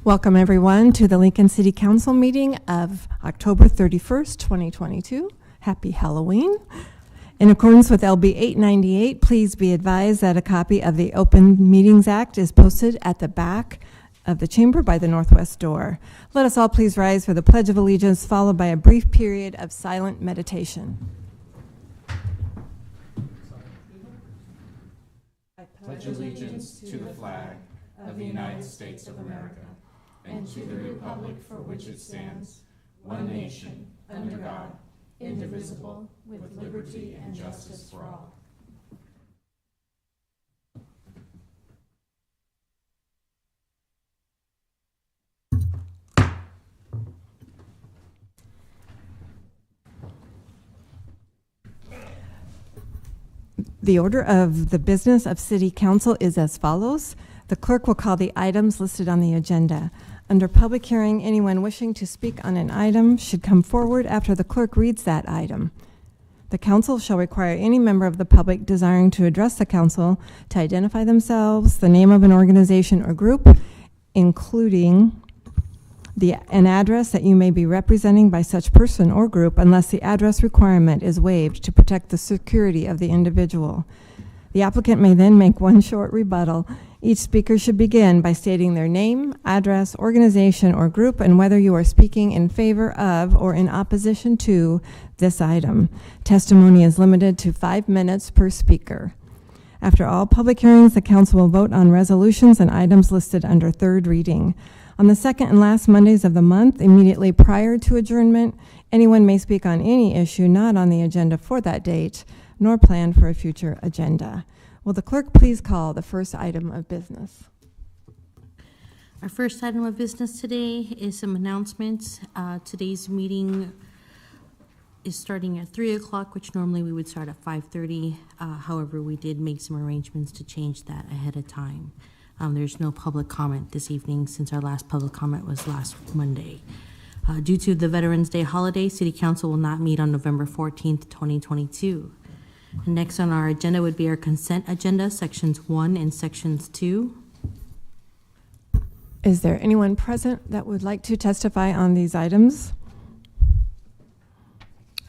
Welcome everyone to the Lincoln City Council meeting of October 31st, 2022. Happy Halloween. In accordance with LB 898, please be advised that a copy of the Open Meetings Act is posted at the back of the chamber by the northwest door. Let us all please rise for the Pledge of Allegiance, followed by a brief period of silent meditation. I pledge allegiance to the flag of the United States of America and to the republic for which it stands, one nation, under God, indivisible, with liberty and justice for all. The order of the business of City Council is as follows. The clerk will call the items listed on the agenda. Under public hearing, anyone wishing to speak on an item should come forward after the clerk reads that item. The council shall require any member of the public desiring to address the council to identify themselves, the name of an organization or group, including an address that you may be representing by such person or group, unless the address requirement is waived to protect the security of the individual. The applicant may then make one short rebuttal. Each speaker should begin by stating their name, address, organization, or group, and whether you are speaking in favor of or in opposition to this item. Testimony is limited to 5 minutes per speaker. After all public hearings, the council will vote on resolutions and items listed under third reading. On the second and last Mondays of the month, immediately prior to adjournment, anyone may speak on any issue not on the agenda for that date, nor planned for a future agenda. Will the clerk please call the first item of business? Our first item of business today is some announcements. Today's meeting is starting at 3 o'clock, which normally we would start at 5:30. However, we did make some arrangements to change that ahead of time. There's no public comment this evening since our last public comment was last Monday. Due to the Veterans Day holiday, City Council will not meet on November 14th, 2022. Next on our agenda would be our consent agenda, sections 1 and sections 2. Is there anyone present that would like to testify on these items?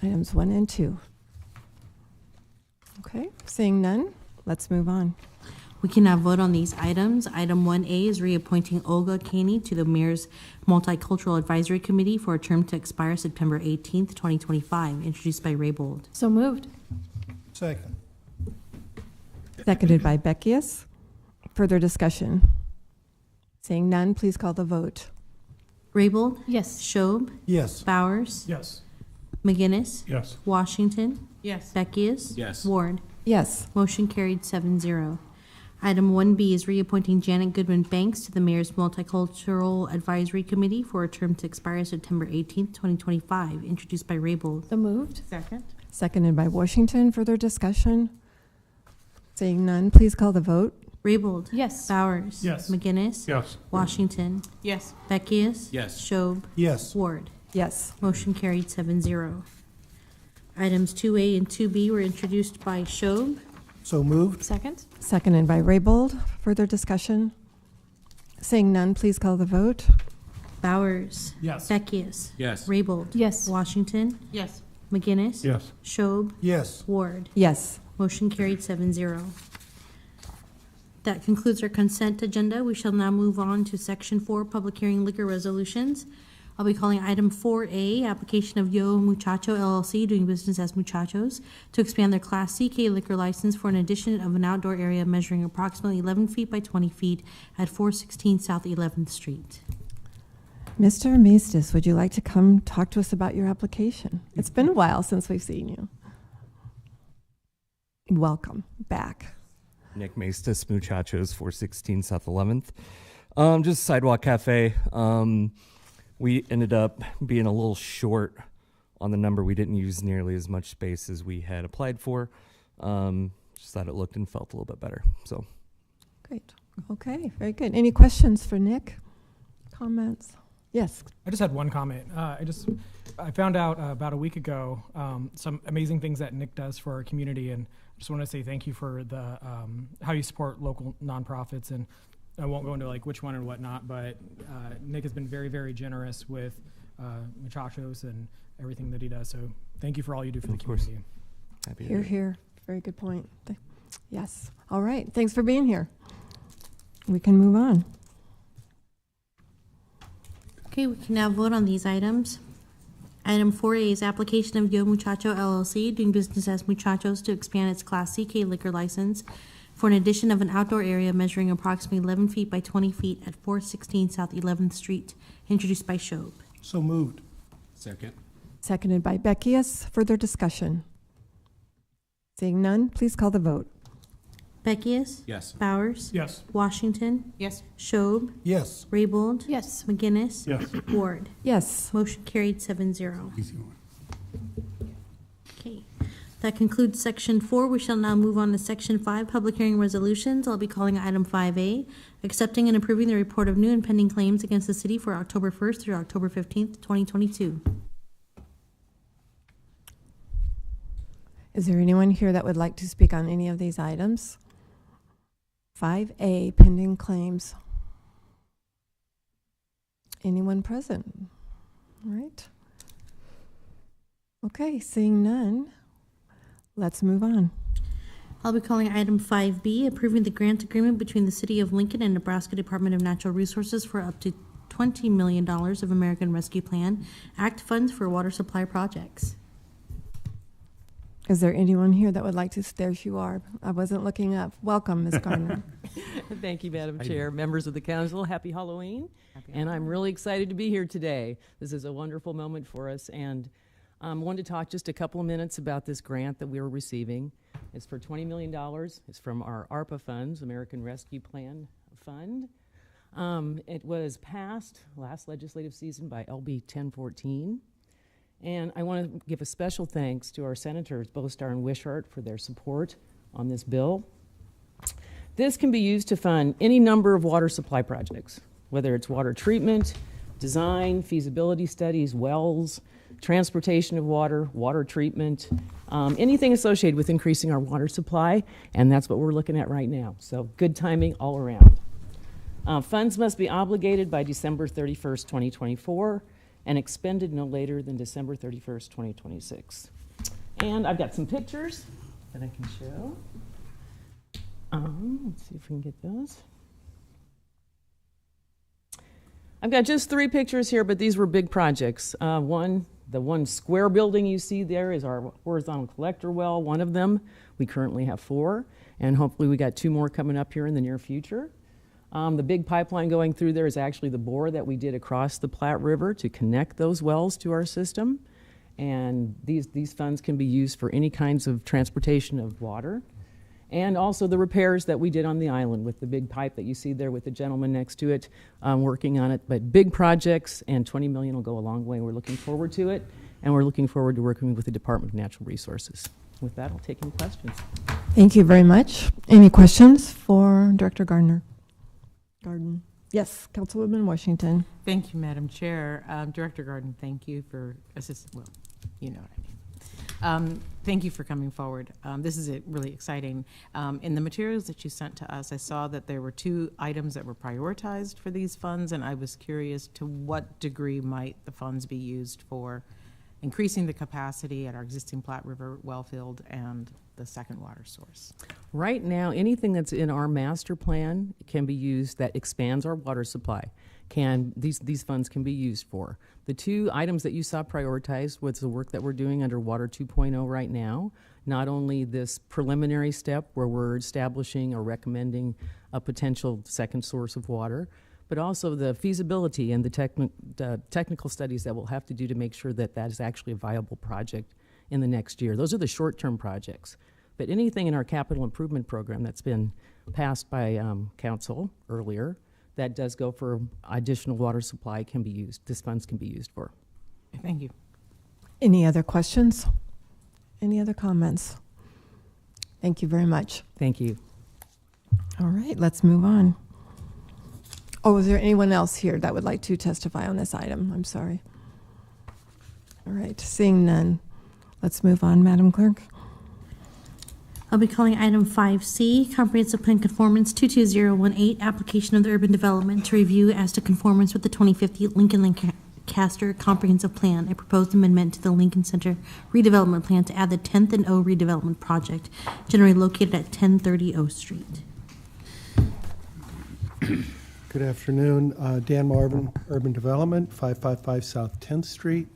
Items 1 and 2. Okay, seeing none, let's move on. We can now vote on these items. Item 1A is reappointing Olga Caney to the Mayor's Multicultural Advisory Committee for a term to expire September 18th, 2025, introduced by Raybold. So moved. Second. Seconded by Beckius. Further discussion? Seeing none, please call the vote. Raybold? Yes. Schob? Yes. Bowers? Yes. McGinnis? Yes. Washington? Yes. Beckius? Yes. Ward? Yes. Motion carried 7-0. Item 1B is reappointing Janet Goodman Banks to the Mayor's Multicultural Advisory Committee for a term to expire September 18th, 2025, introduced by Raybold. So moved. Second. Seconded by Washington. Further discussion? Seeing none, please call the vote. Raybold? Yes. Bowers? Yes. McGinnis? Yes. Washington? Yes. Beckius? Yes. Schob? Yes. Ward? Yes. Motion carried 7-0. Items 2A and 2B were introduced by Schob. So moved. Second. Seconded by Raybold. Further discussion? Seeing none, please call the vote. Bowers? Yes. Beckius? Yes. Raybold? Yes. Washington? Yes. McGinnis? Yes. Schob? Yes. Ward? Yes. Motion carried 7-0. That concludes our consent agenda. We shall now move on to Section 4, Public Hearing Liquor Resolutions. I'll be calling item 4A, application of Yo Muchacho LLC, doing business as Muchachos, to expand their Class CK liquor license for an addition of an outdoor area measuring approximately 11 feet by 20 feet at 416 South 11th Street. Mr. Mestis, would you like to come talk to us about your application? It's been a while since we've seen you. Welcome back. Nick Maestas, Muchachos, 416 South 11th. Just Sidewalk Cafe. We ended up being a little short on the number. We didn't use nearly as much space as we had applied for. Just thought it looked and felt a little bit better. So, Great. Okay, very good. Any questions for Nick? Comments? Yes. I just had one comment. I found out about a week ago some amazing things that Nick does for our community, and I just want to say thank you for the how you support local nonprofits and I won't go into like which one and whatnot, but Nick has been very, very generous with Muchachos and everything that he does. So thank you for all you do for the Of course. community. Happy to Here, do it. here. Very good point. Yes. All right. Thanks for being here. We can move on. Okay, we can now vote on these items. Item 4A is application of Yo Muchacho LLC, doing business as Muchachos, to expand its Class CK liquor license for an addition of an outdoor area measuring approximately 11 feet by 20 feet at 416 South 11th Street, introduced by Shob. So moved. Second. Seconded by Beckius. Further discussion? Seeing none, please call the vote. Beckius? Yes. Bowers? Yes. Washington? Yes. Shob? Yes. Raybold? Yes. McGinnis? Yes. Ward? Yes. Motion carried 7-0. Easy one. Okay, that concludes section 4. We shall now move on to section 5, public hearing resolutions. I'll be calling item 5A, accepting and approving the report of new and pending claims against the city for October 1st through October 15th, 2022. Is there anyone here that would like to speak on any of these items? 5A, pending claims. Anyone present? All right. Okay, seeing none, let's move on. I'll be calling item 5B, approving the grant agreement between the City of Lincoln and Nebraska Department of Natural Resources for up to $20 million of American Rescue Plan Act funds for water supply projects. Is there anyone here that would like to, there you are. I wasn't looking up. Welcome, Ms. Gardner. Thank you, Madam Chair, members of the council. Happy Halloween. And I'm really excited to be here today. This is a wonderful moment for us, and wanted to talk just a couple of minutes about this grant that we are receiving. It's for $20 million. It's from our ARPA funds, American Rescue Plan Fund. It was passed last legislative season by LB 1014. And I want to give a special thanks to our senators, Bostar and Wishart, for their support on this bill. This can be used to fund any number of water supply projects, whether it's water treatment, design, feasibility studies, wells, transportation of water, water treatment, anything associated with increasing our water supply, and that's what we're looking at right now. So good timing all around. Funds must be obligated by December 31st, 2024, and expended no later than December 31st, 2026. And I've got some pictures that I can show. Let's see if we can get those. I've got just 3 pictures here, but these were big projects. The one square building you see there is our horizontal collector well, one of them. We currently have 4, and hopefully we got 2 more coming up here in the near future. The big pipeline going through there is actually the bore that we did across the Platte River to connect those wells to our system. And these funds can be used for any kinds of transportation of water. And also the repairs that we did on the island with the big pipe that you see there with the gentleman next to it, working on it. But big projects, and $20 million will go a long way. We're looking forward to it, and we're looking forward to working with the Department of Natural Resources. With that, I'll take any questions. Thank you very much. Any questions for Director Gardner? Garden. Yes, Councilwoman Washington. Thank you, Madam Chair. Director Garden, thank you for well, you know what I mean. Thank you for coming forward. This is really exciting. In the materials that you sent to us, I saw that there were 2 items that were prioritized for these funds, and I was curious to what degree might the funds be used for increasing the capacity at our existing Platte River well field and the second water source. Right now, anything that's in our master plan can be used that expands our water supply. These funds can be used for. The 2 items that you saw prioritized was the work that we're doing under Water 2.0 right now. Not only this preliminary step where we're establishing or recommending a potential second source of water, but also the feasibility and the technical studies that we'll have to do to make sure that that is actually a viable project in the next year. Those are the short-term projects. But anything in our capital improvement program that's been passed by council earlier that does go for additional water supply can be used. This funds can be used for. Thank you. Any other questions? Any other comments? Thank you very much. Thank you. All right, let's move on. Oh, is there anyone else here that would like to testify on this item? I'm sorry. All right, seeing none, let's move on, Madam Clerk. I'll be calling item 5C, Comprehensive Plan Conformance 22018, application of the urban development to review as to conformance with the 2050 Lincoln Lancaster Comprehensive Plan, a proposed amendment to the Lincoln Center redevelopment plan to add the 10th and O redevelopment project, generally located at 1030 O Street. Good afternoon. Dan Marvin, Urban Development, 555 South 10th Street.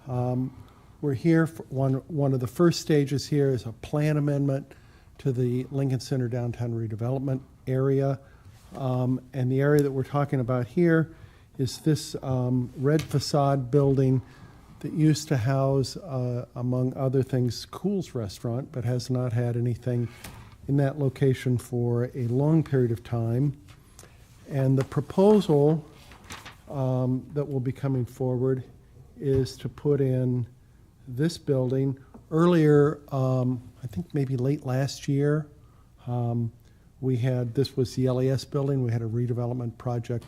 We're here for one of the first stages here is a plan amendment to the Lincoln Center downtown redevelopment area. And the area that we're talking about here is this red facade building that used to house, among other things, Cool's Restaurant, but has not had anything in that location for a long period of time. And the proposal that will be coming forward is to put in this building. Earlier, I think maybe late last year, this was the LES building. We had a redevelopment project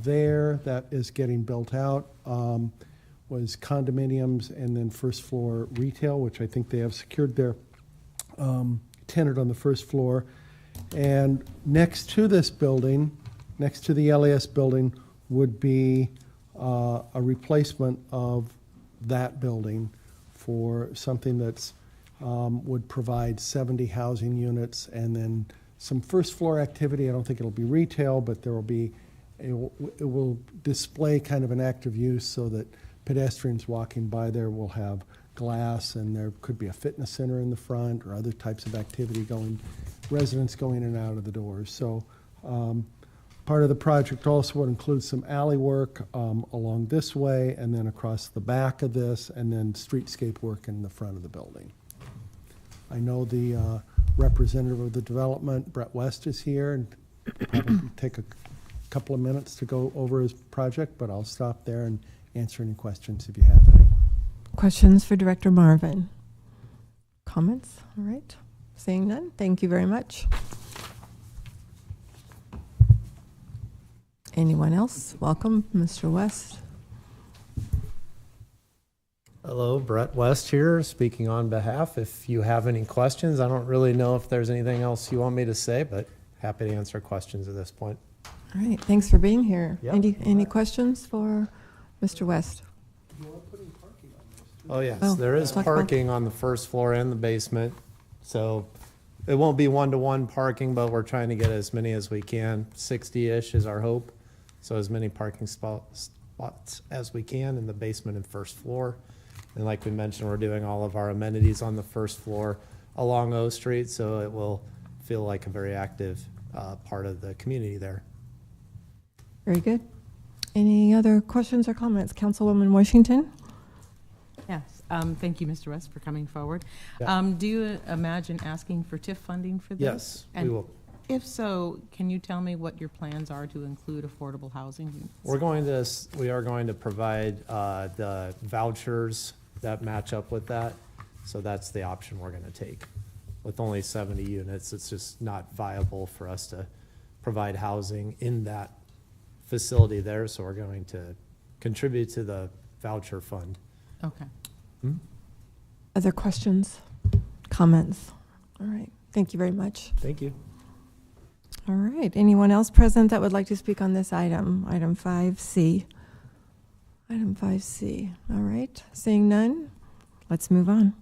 there that is getting built out. Was condominiums and then first floor retail, which I think they have secured their tenant on the first floor. And next to this building, next to the LES building, would be a replacement of that building for something that's would provide 70 housing units and then some first floor activity. I don't think it'll be retail, but there will be, it will display kind of an active use so that pedestrians walking by there will have glass, and there could be a fitness center in the front or other types of activity residents going in and out of the doors. So part of the project also would include some alley work along this way and then across the back of this, and then streetscape work in the front of the building. I know the representative of the development, Brett West, is here, and probably take a couple of minutes to go over his project, but I'll stop there and answer any questions if you have any. Questions for Director Marvin? Comments? All right. Seeing none, thank you very much. Anyone else? Welcome, Mr. West. Hello, Brett West here, speaking on behalf. If you have any questions, I don't really know if there's anything else you want me to say, but happy to answer questions at this point. All right, thanks for being here. Yep. Any questions for Mr. West? Oh, yes, Oh, there is talk about- parking on the first floor and the basement. So it won't be one-to-one parking, but we're trying to get as many as we can. 60-ish is our hope. So as many parking spots as we can in the basement and first floor. And like we mentioned, we're doing all of our amenities on the first floor along O Street, so it will feel like a very active part of the community there. Very good. Any other questions or comments? Councilwoman Washington? Yes, thank you, Mr. West, for coming forward. Yeah. Do you imagine asking for TIF funding for this? Yes, we And will. if so, can you tell me what your plans are to include affordable housing? We are going to provide the vouchers that match up with that. So that's the option we're going to take. With only 70 units, it's just not viable for us to provide housing in that facility there. So we're going to contribute to the voucher fund. Okay. Other questions, comments? All right, thank you very much. Thank you. All right, anyone else present that would like to speak on this item, item 5C? Item 5C, all right, seeing none, let's move on.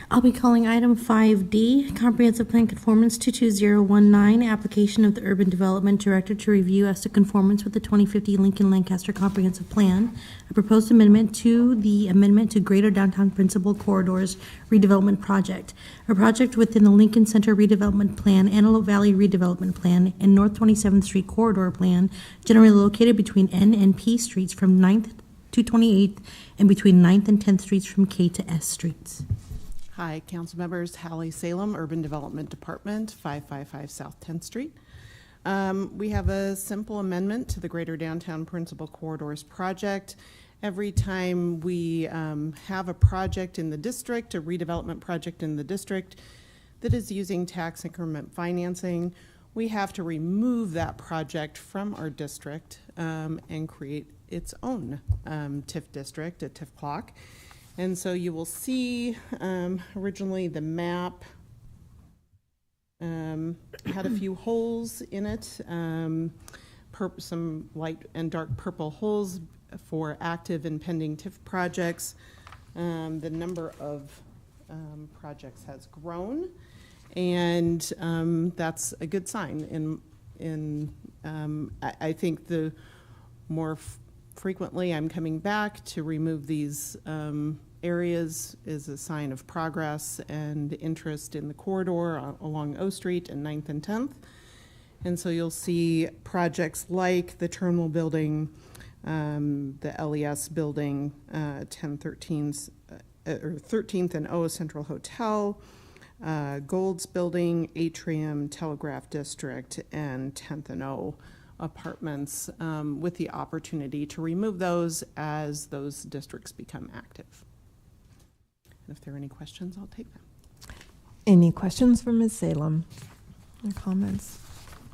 I'll be calling item 5D, Comprehensive Plan Conformance 22019, application of the Urban Development Director to review as to conformance with the 2050 Lincoln Lancaster Comprehensive Plan, a proposed amendment to the amendment to Greater Downtown Principal Corridors Redevelopment Project, a project within the Lincoln Center Redevelopment Plan, Antelope Valley Redevelopment Plan, and North 27th Street Corridor Plan, generally located between N and P Streets from 9th to 28th, and between 9th and 10th Streets from K to S Streets. Hi, council members. Hallie Salem, Urban Development Department, 555 South 10th Street. We have a simple amendment to the Greater Downtown Principal Corridors project. Every time we have a project in the district, a redevelopment project in the district that is using tax increment financing, we have to remove that project from our district and create its own TIF district, a TIF clock. And so you will see, originally the map had a few holes in it, some light and dark purple holes for active and pending TIF projects. The number of projects has grown, and that's a good sign. I think the more frequently I'm coming back to remove these areas is a sign of progress and interest in the corridor along O Street and 9th and 10th. And so you'll see projects like the terminal building, the LES building, 13th and O Central Hotel, Gold's building, Atrium, Telegraph District, and 10th and O apartments, with the opportunity to remove those as those districts become active. And if there are any questions, I'll take them. Any questions for Ms. Salem? Or comments?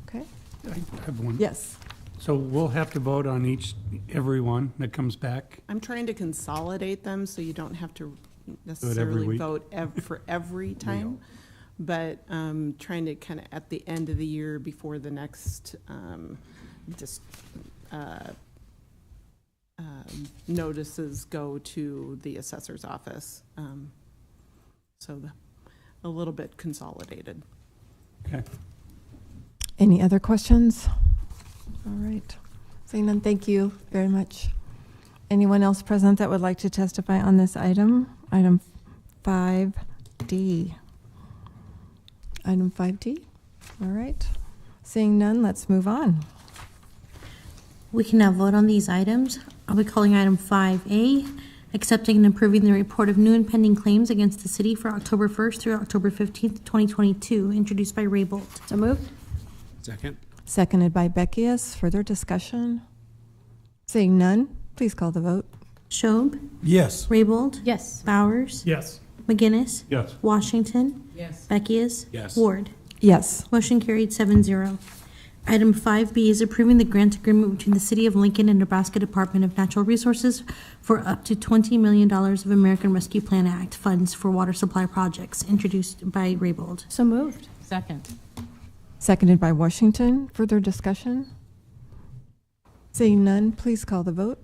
Okay. I have one. Yes. So we'll have to vote on every one that comes back? I'm trying to consolidate them so you don't have to every necessarily week? vote for every time. But trying to kind of at the end of the year before the next notices go to the assessor's office. A little bit consolidated. Okay. Any other questions? All right. Seeing none, thank you very much. Anyone else present that would like to testify on this item? Item 5D. Item 5D. All right. Seeing none, let's move on. We can now vote on these items. I'll be calling item 5A, accepting and approving the report of new and pending claims against the city for October 1st through October 15th, 2022, introduced by Raybold. So moved. Second. Seconded by Beckius. Further discussion? Seeing none, please call the vote. Schob, Yes. Raybold, Yes. Bowers, Yes. McGinnis, Yes. Washington, Yes. Beckius, Yes. Ward. Yes. Motion carried 7-0. Item 5B is approving the grant agreement between the City of Lincoln and Nebraska Department of Natural Resources for up to $20 million of American Rescue Plan Act funds for water supply projects, introduced by Raybold. So moved. Second. Seconded by Washington. Further discussion? Seeing none, please call the vote.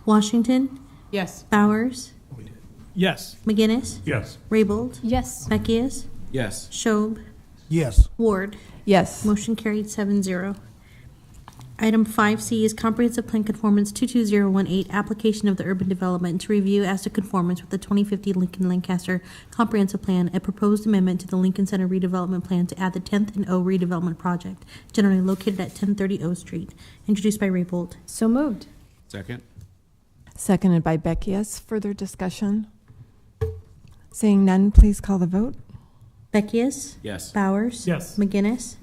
Washington, Yes. Bowers, Yes. McGinnis, Yes. Raybold, Yes. Beckius, Yes. Schob, Yes. Ward. Yes. Motion carried 7-0. Item 5C is Comprehensive Plan Conformance 22018, application of the urban development to review as to conformance with the 2050 Lincoln Lancaster Comprehensive Plan, a proposed amendment to the Lincoln Center redevelopment plan to add the 10th and O redevelopment project, generally located at 1030 O Street, introduced by Raybold. So moved. Second. Seconded by Beckius. Further discussion? Seeing none, please call the vote. Beckius, Yes. Bowers, Yes. McGinnis,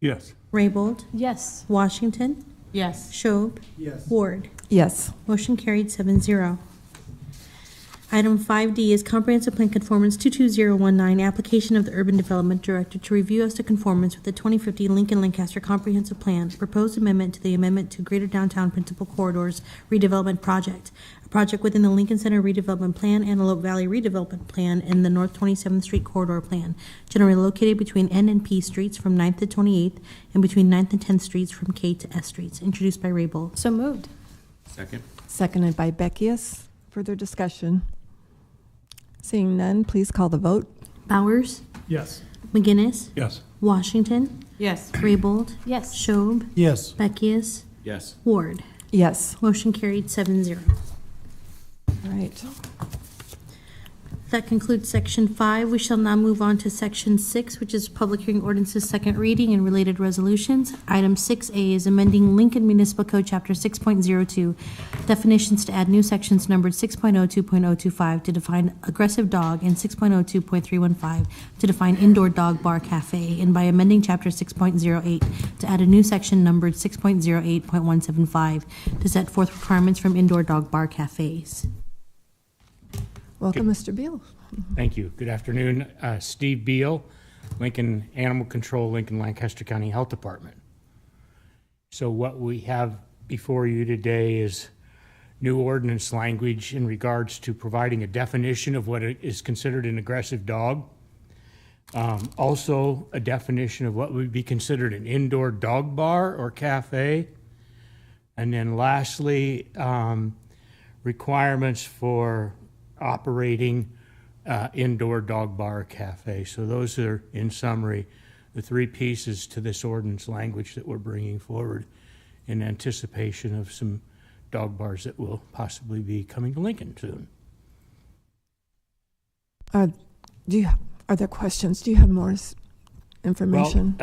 Yes. Raybold, Yes. Washington, Yes. Schob, Yes. Ward. Yes. Motion carried 7-0. Item 5D is Comprehensive Plan Conformance 22019, application of the Urban Development Director to review as to conformance with the 2050 Lincoln Lancaster Comprehensive Plan, proposed amendment to the amendment to Greater Downtown Principal Corridors redevelopment project, a project within the Lincoln Center redevelopment plan, Antelope Valley redevelopment plan, and the North 27th Street corridor plan, generally located between N and P streets from 9th to 28th and between 9th and 10th streets from K to S streets, introduced by Raybold. So moved. Second. Seconded by Beckius. Further discussion? Seeing none, please call the vote. Bowers, Yes. McGinnis, Yes. Washington, Yes. Raybold, Yes. Schob, Yes. Beckius, Yes. Ward. Yes. Motion carried 7-0. All right. That concludes Section 5. We shall now move on to Section 6, which is public hearing ordinances, second reading, and related resolutions. Item 6A is amending Lincoln Municipal Code, Chapter 6.02, definitions to add new sections numbered 6.02.025 to define aggressive dog and 6.02.315 to define indoor dog bar cafe, and by amending Chapter 6.08 to add a new section numbered 6.08.175 to set forth requirements from indoor dog bar cafes. Welcome, Mr. Beal. Thank you. Good afternoon. Steve Beal, Lincoln Animal Control, Lincoln Lancaster County Health Department. So what we have before you today is new ordinance language in regards to providing a definition of what is considered an aggressive dog. Also, a definition of what would be considered an indoor dog bar or cafe. And then lastly, requirements for operating indoor dog bar or cafe. So those are, in summary, the three pieces to this ordinance language that we're bringing forward in anticipation of some dog bars that will possibly be coming to Lincoln soon. Are there questions? Do you have more information?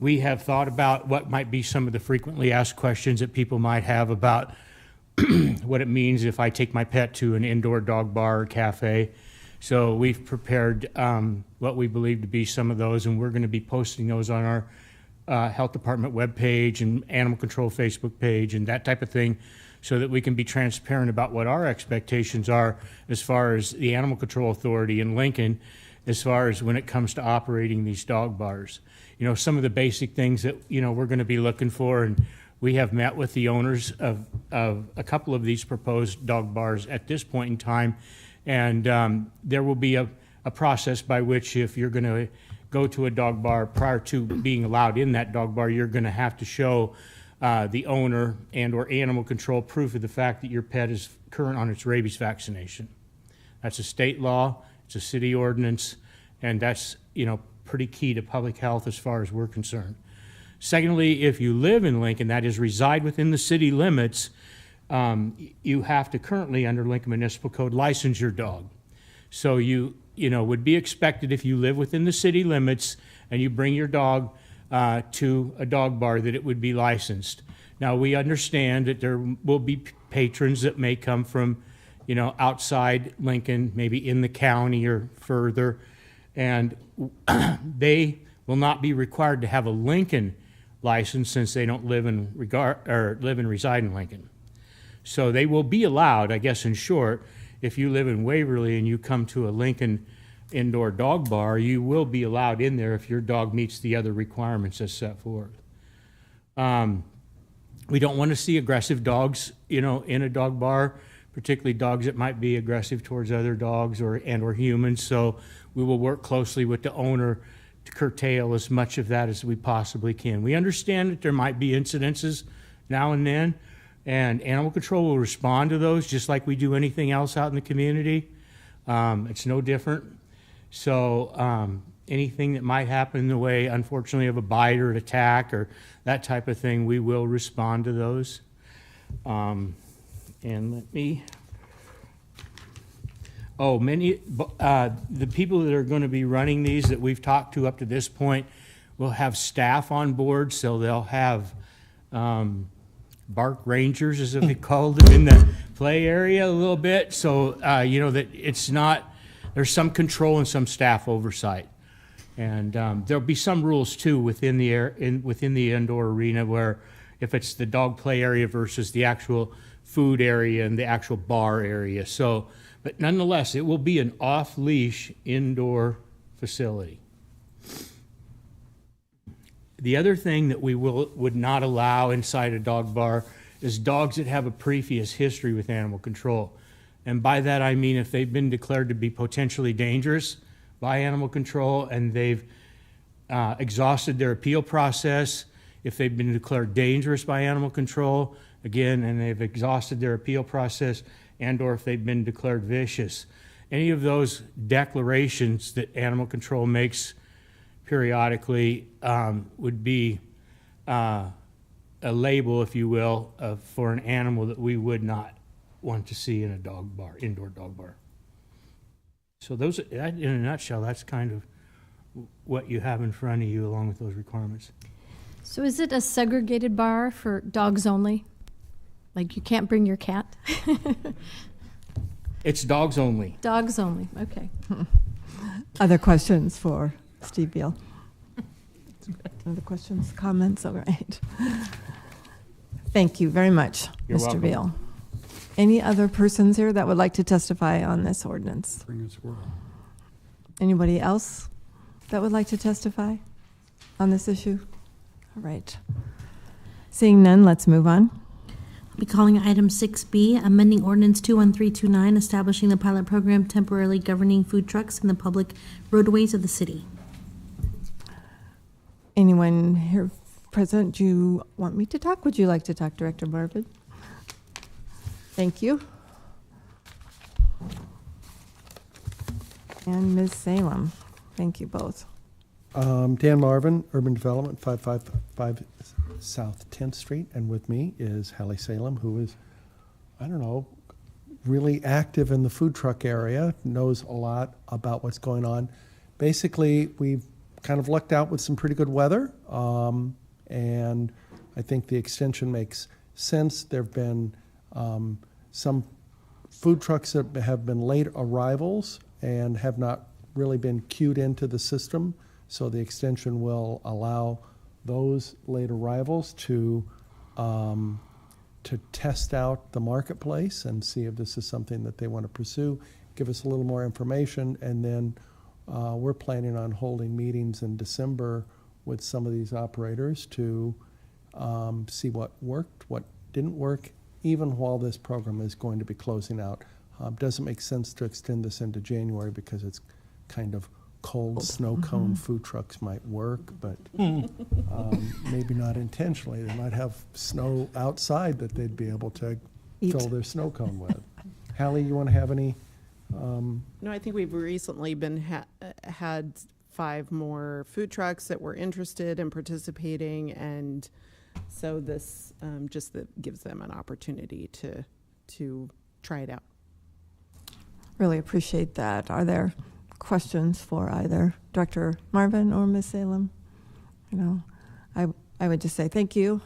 We have thought about what might be some of the frequently asked questions that people might have about what it means if I take my pet to an indoor dog bar or cafe. So we've prepared what we believe to be some of those, and we're going to be posting those on our Health Department webpage and Animal Control Facebook page and that type of thing, so that we can be transparent about what our expectations are as far as the Animal Control Authority in Lincoln, as far as when it comes to operating these dog bars. You know, some of the basic things that, you know, we're going to be looking for, and we have met with the owners of a couple of these proposed dog bars at this point in time, and there will be a process by which, if you're going to go to a dog bar, prior to being allowed in that dog bar, you're going to have to show the owner and or animal control proof of the fact that your pet is current on its rabies vaccination. That's a state law, it's a city ordinance, and that's, you know, pretty key to public health as far as we're concerned. Secondly, if you live in Lincoln, that is reside within the city limits, you have to currently, under Lincoln Municipal Code, license your dog. So you would be expected, if you live within the city limits and you bring your dog to a dog bar, that it would be licensed. Now, we understand that there will be patrons that may come from, you know, outside Lincoln, maybe in the county or further, and they will not be required to have a Lincoln license since they don't live and reside in Lincoln. So they will be allowed, I guess in short, if you live in Waverly and you come to a Lincoln indoor dog bar, you will be allowed in there if your dog meets the other requirements as set forth. We don't want to see aggressive dogs, you know, in a dog bar, particularly dogs that might be aggressive towards other dogs or humans. So we will work closely with the owner to curtail as much of that as we possibly can. We understand that there might be incidences now and then, and animal control will respond to those just like we do anything else out in the community. It's no different. So anything that might happen in the way, unfortunately, of a bite or an attack or that type of thing, we will respond to those. And let me... the people that are going to be running these that we've talked to up to this point will have staff on board, so they'll have bark rangers, as we called them, in the play area a little bit. So, that it's not, there's some control and some staff oversight. And there'll be some rules too within the indoor arena, where if it's the dog play area versus the actual food area and the actual bar area. So, but nonetheless, it will be an off-leash indoor facility. The other thing that we would not allow inside a dog bar is dogs that have a previous history with animal control. And by that I mean if they've been declared to be potentially dangerous by animal control and they've exhausted their appeal process, if they've been declared dangerous by animal control, again, and they've exhausted their appeal process, and or if they've been declared vicious. Any of those declarations that animal control makes periodically would be a label, if you will, for an animal that we would not want to see in a dog bar, indoor dog bar. So those, in a nutshell, that's kind of what you have in front of you along with those requirements. So is it a segregated bar for dogs only? Like you can't bring your cat? It's dogs only. Dogs only, okay. Other questions for Steve Beal? Other questions, comments? All right. Thank you very much, You're Mr. welcome. Beal. Any other persons here that would like to testify on this ordinance? Anybody else that would like to testify on this issue? All right. Seeing none, let's move on. I'll be calling item 6B, amending ordinance 21329, establishing the pilot program temporarily governing food trucks in the public roadways of the city. Anyone here present, do you want me to talk? Would you like to talk, Director Marvin? Thank you. And Ms. Salem, thank you both. Dan Marvin, Urban Development, 555 South 10th Street, and with me is Hallie Salem, who is, I don't know, really active in the food truck area, knows a lot about what's going on. Basically, we've kind of lucked out with some pretty good weather, and I think the extension makes sense. There have been some food trucks that have been late arrivals and have not really been queued into the system. So the extension will allow those late arrivals to test out the marketplace and see if this is something that they want to pursue, give us a little more information, and then we're planning on holding meetings in December with some of these operators to see what worked, what didn't work, even while this program is going to be closing out. Doesn't make sense to extend this into January because it's kind of cold snow cone food trucks might work, but maybe not intentionally. They might have snow outside that they'd be able to fill their snow cone with. Hallie, you want to have any? No, I think we've recently been had 5 more food trucks that were interested in participating, and so this just that gives them an opportunity to try it out. Really appreciate that. Are there questions for either Director Marvin or Ms. Salem? You know, I would just say thank you.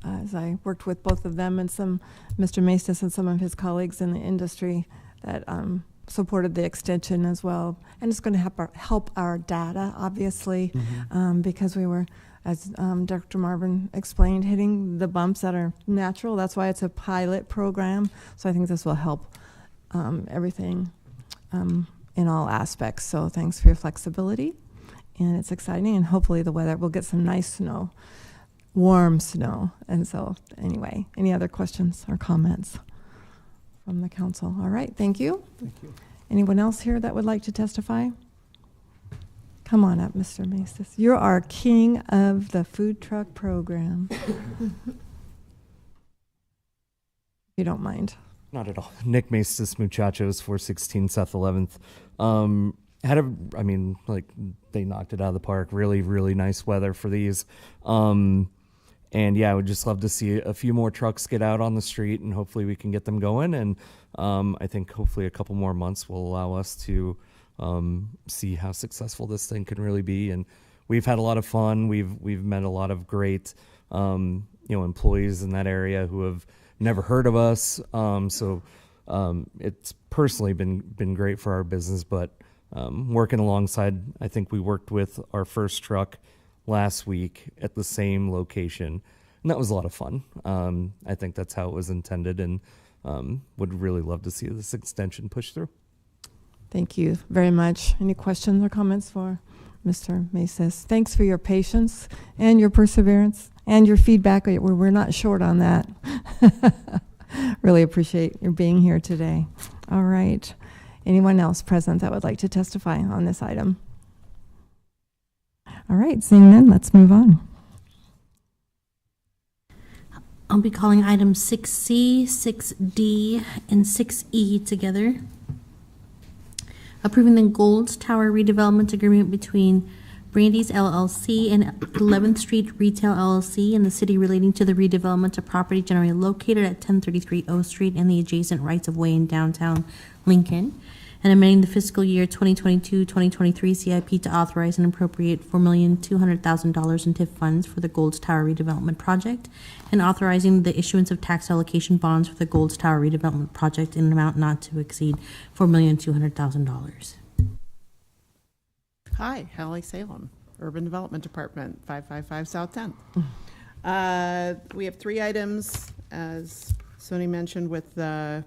As I worked with both of them and Mr. Maestas and some of his colleagues in the industry that supported the extension as well. And it's going to help our data, obviously, because we were, as Dr. Marvin explained, hitting the bumps that are natural. That's why it's a pilot program. So I think this will help everything in all aspects. So thanks for your flexibility. And it's exciting. And hopefully the weather, we'll get some nice snow, warm snow. And so anyway, any other questions or comments from the council? All right, thank you. Thank you. Anyone else here that would like to testify? Come on up, Mr. Maestas. You're our king of the food truck program. You don't mind. Not at all. Nick Maestas, Muchachos, 416 South 11th. They knocked it out of the park. Really, really nice weather for these. And yeah, I would just love to see a few more trucks get out on the street, and hopefully we can get them going. And I think hopefully a couple more months will allow us to see how successful this thing can really be. And we've had a lot of fun. We've met a lot of great employees in that area who have never heard of us. So it's personally been great for our business, but working alongside, I think we worked with our first truck last week at the same location, and that was a lot of fun. I think that's how it was intended, and would really love to see this extension push through. Thank you very much. Any questions or comments for Mr. Maestas? Thanks for your patience and your perseverance and your feedback. We're not short on that. Really appreciate your being here today. All right. Anyone else present that would like to testify on this item? All right, seeing none, let's move on. I'll be calling items 6C, 6D, and 6E together. Approving the Gold Tower redevelopment agreement between Brandy's LLC and 11th Street Retail LLC and the city relating to the redevelopment of property generally located at 1033 O Street and the adjacent rights-of-way in downtown Lincoln, and amending the fiscal year 2022-2023 CIP to authorize and appropriate $4,200,000 in TIF funds for the Gold Tower redevelopment project, and authorizing the issuance of tax allocation bonds for the Gold Tower redevelopment project in an amount not to exceed $4,200,000. Hi, Hallie Salem, Urban Development Department, 555 South 10th. We have 3 items, as Sony mentioned, with the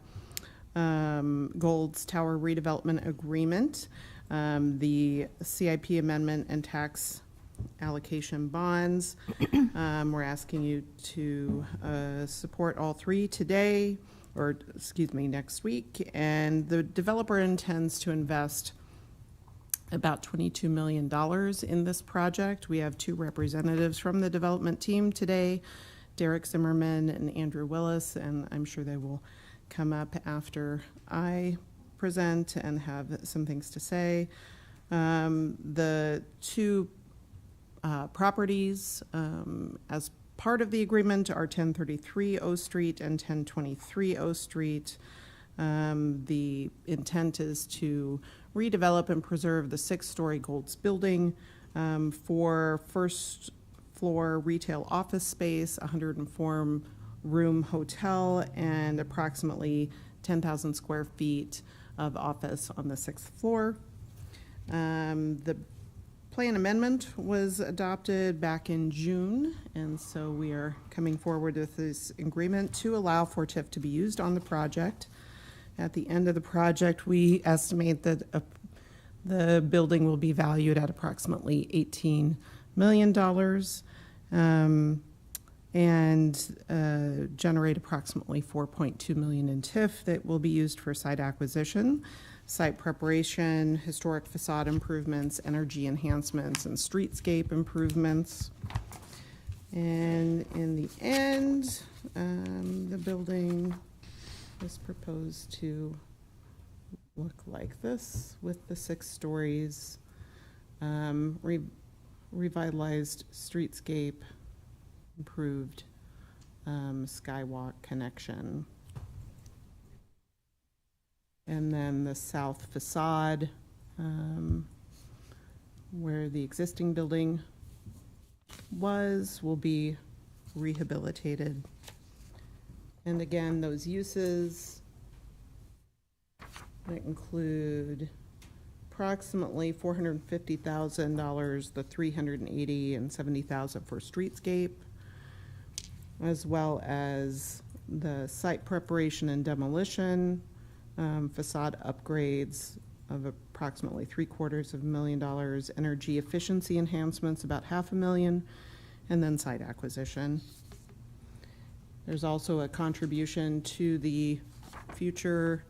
Gold's Tower redevelopment agreement, the CIP amendment and tax allocation bonds. We're asking you to support all three today, or excuse me, next week. And the developer intends to invest about $22 million in this project. We have two representatives from the development team today, Derek Zimmerman and Andrew Willis, and I'm sure they will come up after I present and have some things to say. The two properties as part of the agreement are 1033 O Street and 1023 O Street. The intent is to redevelop and preserve the 6-story Golds building for first floor retail office space, 104 room hotel, and approximately 10,000 square feet of office on the 6th floor. The plan amendment was adopted back in June, and so we are coming forward with this agreement to allow for TIF to be used on the project. At the end of the project, we estimate that the building will be valued at approximately $18 million and generate approximately $4.2 million in TIF that will be used for site acquisition, site preparation, historic facade improvements, energy enhancements, and streetscape improvements. And in the end, the building is proposed to look like this, with the 6 stories, revitalized streetscape, improved skywalk connection. And then the south facade, where the existing building will be rehabilitated. And again, those uses that include approximately $450,000, the $380,000 and $70,000 for streetscape, as well as the site preparation and demolition, facade upgrades of approximately $750,000, energy efficiency enhancements about $500,000, and then site acquisition. There's also a contribution to the future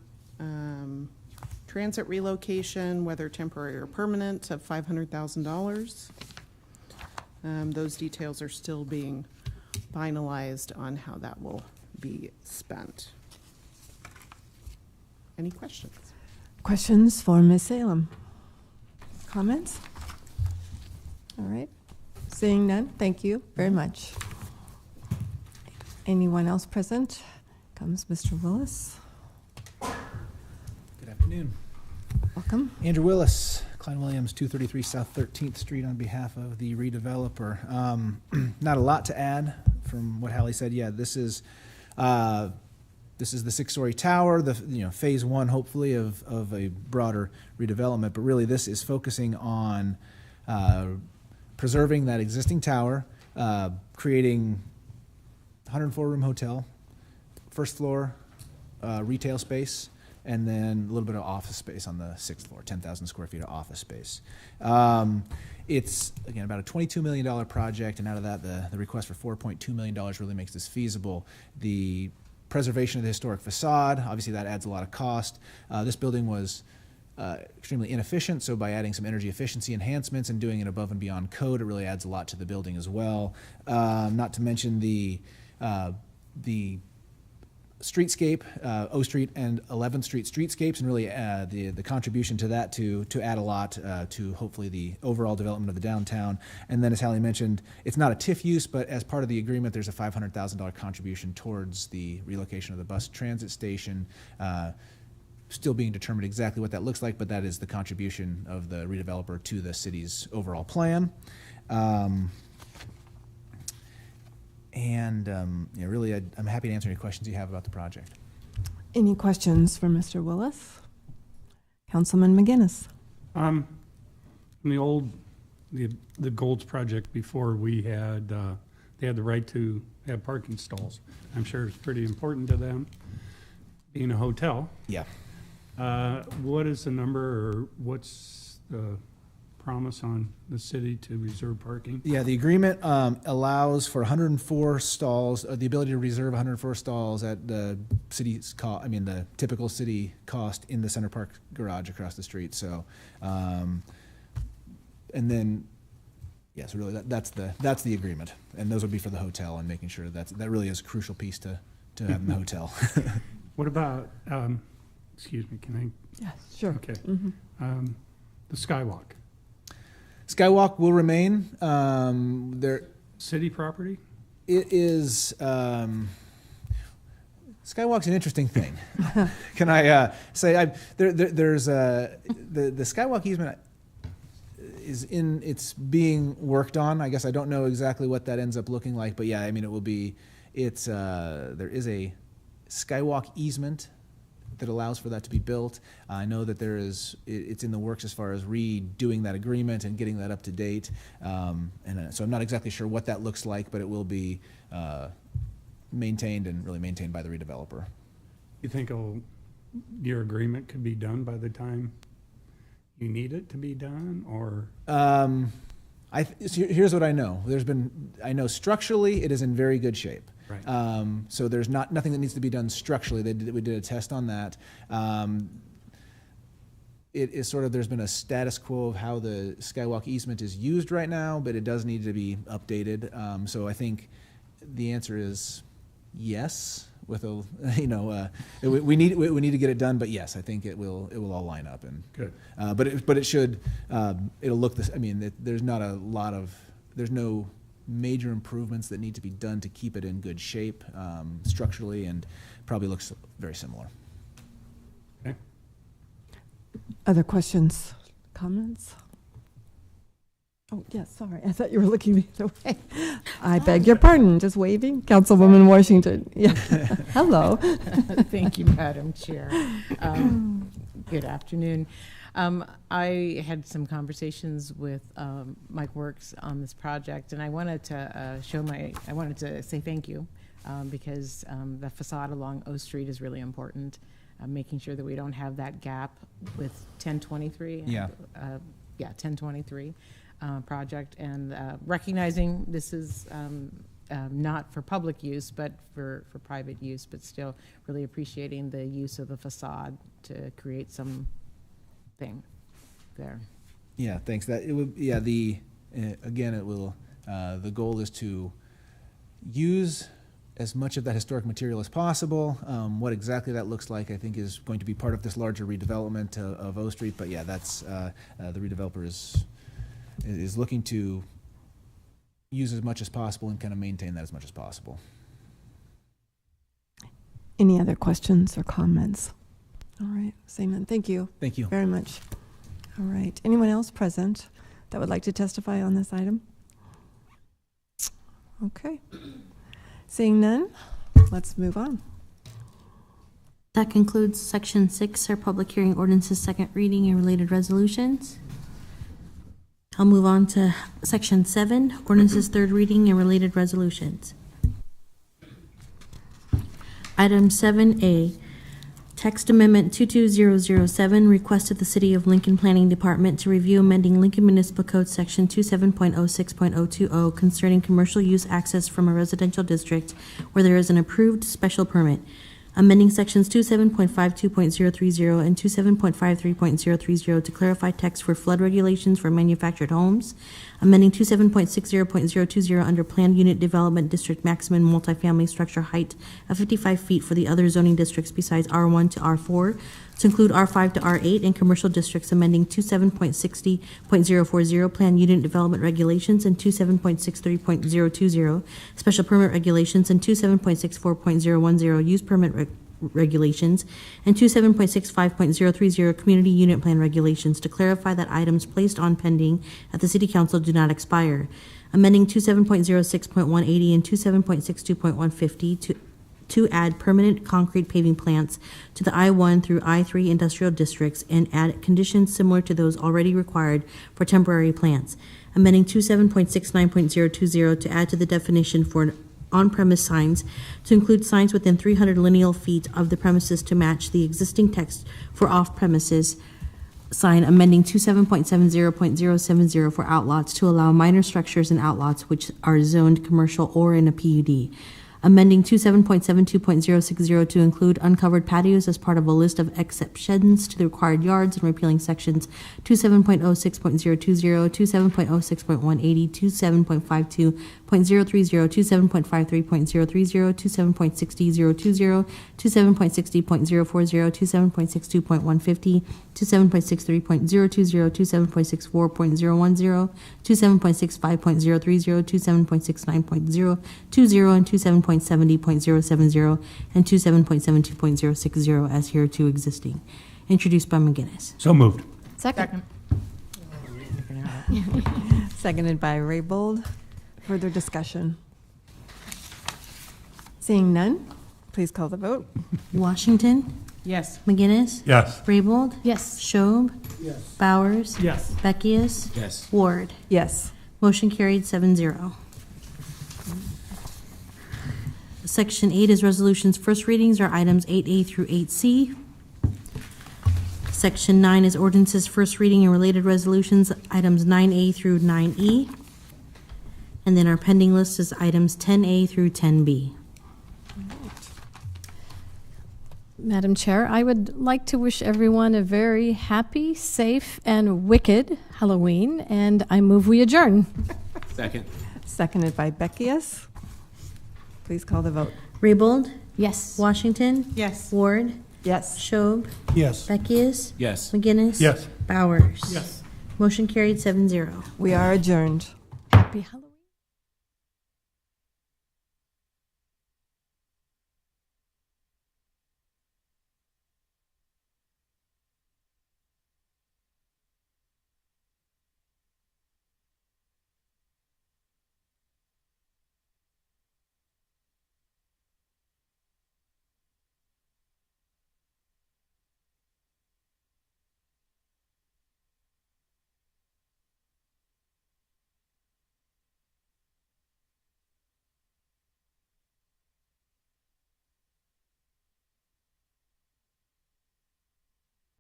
transit relocation, whether temporary or permanent, of $500,000. Those details are still being finalized on how that will be spent. Any questions? Questions for Ms. Salem? Comments? All right. Seeing none, thank you very much. Anyone else present? Comes Mr. Willis. Good afternoon. Welcome. Andrew Willis, Klein Williams, 233 South 13th Street, on behalf of the redeveloper. Not a lot to add from what Hallie said. Yeah, this is the 6-story tower, phase 1, hopefully, of a broader redevelopment. But really, this is focusing on preserving that existing tower, creating 104-room hotel, first floor retail space, and then a little bit of office space on the 6th floor, 10,000 square feet of office space. It's, again, about a $22 million project, and out of that, the request for $4.2 million really makes this feasible. The preservation of the historic facade, obviously that adds a lot of cost. This building was extremely inefficient, so by adding some energy efficiency enhancements and doing it above and beyond code, it really adds a lot to the building as well. Not to mention the streetscape, O Street and 11th Street streetscapes, and really the contribution to that to add a lot to hopefully the overall development of the downtown. And then, as Hallie mentioned, it's not a TIF use, but as part of the agreement, there's a $500,000 contribution towards the relocation of the bus transit station. Still being determined exactly what that looks like, but that is the contribution of the redeveloper to the city's overall plan. Really, I'm happy to answer any questions you have about the project. Any questions for Mr. Willis? Councilman McGinnis. In the Golds project before, they had the right to have parking stalls. I'm sure it's pretty important to them, being a hotel. Yeah. What is the number, or what's the promise on the city to reserve parking? Yeah, the agreement allows for 104 stalls, the ability to reserve 104 stalls at the city's cost, the typical city cost in the Center Park garage across the street, so, and then, yes, really, that's the agreement. And those would be for the hotel and making sure that really is a crucial piece to have in the hotel. What about, excuse me, can I? Yes, sure. Okay. The Skywalk, Skywalk will remain, there, city property? it is, Skywalk's an interesting thing. Can I say, there's the Skywalk easement is it's being worked on. I guess I don't know exactly what that ends up looking like, but yeah, it will be, there is a Skywalk easement that allows for that to be built. I know that it's in the works as far as redoing that agreement and getting that up to date. So I'm not exactly sure what that looks like, but it will be maintained and really maintained by the redeveloper. You think your agreement could be done by the time you need it to be done, or? Here's what I know. I know structurally it is in very good shape. Right. So there's nothing that needs to be done structurally. We did a test on that. It is sort of, there's been a status quo of how the Skywalk easement is used right now, but it does need to be updated. So I think the answer is yes. With we need to get it done, but yes, I think it will all line up and good. But it should it'll look this. There's no major improvements that need to be done to keep it in good shape structurally, and probably looks very similar. Okay. Other questions, comments? Oh, yes, sorry. I thought you were looking the other way. I beg your pardon, just waving. Councilwoman Washington. Yeah. Hello. Thank you, Madam Chair. Good afternoon. I had some conversations with Mike Works on this project, and I wanted to say thank you because the facade along O Street is really important. Making sure that we don't have that gap with 1023. Yeah. 1023 project, and recognizing this is not for public use, but for private use, but still really appreciating the use of the facade to create some thing there. Yeah, thanks. That it would. Yeah, again, it will. The goal is to use as much of that historic material as possible. What exactly that looks like, I think, is going to be part of this larger redevelopment of O Street. But yeah, that's the redeveloper is looking to use as much as possible and kind of maintain that as much as possible. Any other questions or comments? All right, Seaman, thank you. Thank you very much. All right, anyone else present that would like to testify on this item? Okay, seeing none, let's move on. That concludes Section 6, our public hearing ordinances, second reading, and related resolutions. I'll move on to Section 7, ordinances, third reading, and related resolutions. Item 7A, text amendment 22007 requested the City of Lincoln Planning Department to review amending Lincoln Municipal Code Section 27.06.020 concerning commercial use access from a residential district where there is an approved special permit, amending sections 27.52.030 and 27.53.030 to clarify text for flood regulations for manufactured homes, amending 27.60.020 under planned unit development district maximum multifamily structure height of 55 feet for the other zoning districts besides R1 to R4 to include R5 to R8 and commercial districts, amending 27.60.040 planned unit development regulations and 27.63.020 special permit regulations and 27.64.010 use permit regulations and 27.65.030 community unit plan regulations to clarify that items placed on pending at the City Council do not expire, amending 27.06.180 and 27.62.150 to add permanent concrete paving plants to the I-1 through I-3 industrial districts and add conditions similar to those already required for temporary plants, amending 27.69.020 to add to the definition for on-premise signs to include signs within 300 lineal feet of the premises to match the existing text for off-premises sign amending 27.70.070 for outlots to allow minor structures and outlots which are zoned commercial or in a PUD. Amending 27.72.060 to include uncovered patios as part of a list of exceptions to the required yards, and repealing sections 27.06.020, 27.06.180, 27.52.030, 27.53.030, 27.60.020, 27.60.040, 27.62.150, 27.63.020, 27.64.010, 27.65.030, 27.69.020, and 27.70.070, and 27.72.060 as hereto existing. Introduced by McGinnis. So moved. Second. Seconded by Raybold. Further discussion? Seeing none, please call the vote. Washington, Yes. McGinnis, Yes. Raybold, Yes. Schob, Yes. Bowers, Yes. Beckius, Yes. Ward. Yes. Motion carried 7-0. Section 8 is resolutions. First readings are items 8A through 8C. Section 9 is ordinances, first reading and related resolutions, items 9A through 9E. And then our pending list is items 10A through 10B. Madam Chair, I would like to wish everyone a very happy, safe, and wicked Halloween, and I move we adjourn. Second. Seconded by Beckius. Please call the vote. Raybold, Yes. Washington, Yes. Ward, Yes. Schob, Yes. Beckius, Yes. McGinnis. Yes. Bowers. Yes. Motion carried 7-0. We are adjourned. Happy Halloween.